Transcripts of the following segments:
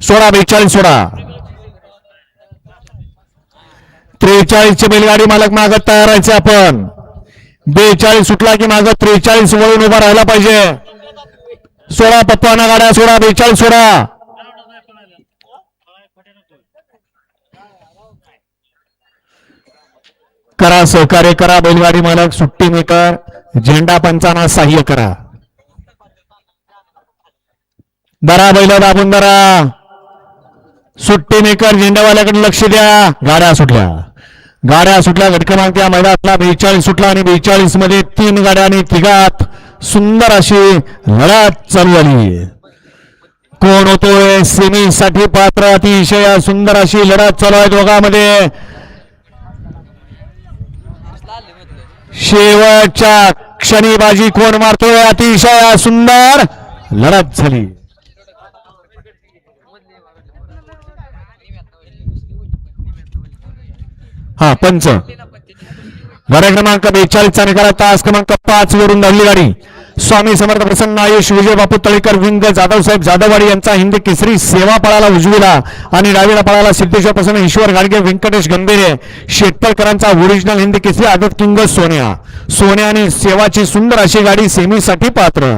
सोळा 42 सोळा 43 ची बैलगाडी मालक मागत तयार राहायचे आपण 42 सुटला की मागत 43 वळून उभा राहायला पाहिजे. सोळा पप्पाना गाड्या सोळा 42 सोळा करा सहकार्य करा. बैलगाडी मालक सुट्टी मेकर झेंडा पंचांना सहाय्य करा. दरा बैल दाबून दरा. सुट्टी मेकर झेंडावाल्याकडे लक्ष द्या. गाड्या सुटल्या गट क्रमांक या मैदानातला 42 सुटला आणि 42 मध्ये 3 गाड्या आणि तिघात सुंदर अशी लढत चालू झाली. कोण होतोय सेमी साठी पात्र. अतिशय सुंदर अशी लढत चालू आहे दोघांमध्ये. शेवटच्या क्षणी बाजी कोण मारतोय. अतिशय सुंदर लढत झाली. हा पंच गाड्या क्रमांक 42 चा निकाल. तास क्रमांक 5 वरून धावली गाडी. स्वामी समर्थ प्रसन्न आयुष विजय बापू तळेकर विंग जाधव साहेब जाधववाडी यांचा हिंद केसरी सेवा पळाला उजवीला आणि डावीला पळाला सिद्धेश्वर प्रसन्न ईश्वर गाडगे व्यंकटेश गंभीरे शेटपळकरांचा ओरिजिनल हिंद केसरी आदत किंग सोन्या आणि सेवाची सुंदर अशी गाडी सेमीसाठी पात्र.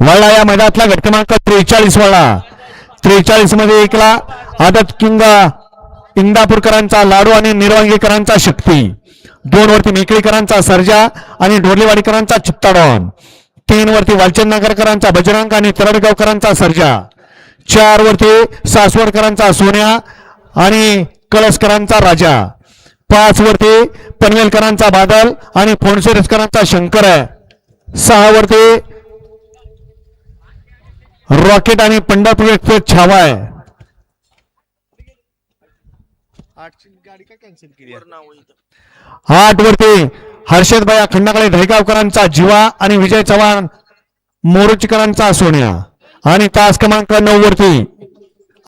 वळला या मैदानातला गट क्रमांक 43 वळला. 43 मध्ये एकला आदत किंग इंदापूरकरांचा लाडू आणि निर्वांगीकरांचा शक्ती. 2 वरती मेकळीकरांचा सर्जा आणि ढोरलेवाडीकरांचा चित्ताडॉन. 3 वरती वालचंदनगरकरांचा बजरंग आणि तरडगावकरांचा सर्जा. 4 वरती सासवडकरांचा सोन्या आणि कळसकरांचा राजा. 5 वरती पनवेलकरांचा बादल आणि फोनसेरसकरांचा शंकर आहे. 6 वरती रॉकेट आणि पंढरपूर एक्सप्रेस छावा आहे. 8 वरती हर्षदभाई खंडाकडे ढयगावकरांचा जीवा आणि विजय चव्हाण मोरुचकरांचा सोन्या आणि तास क्रमांक 9 वरती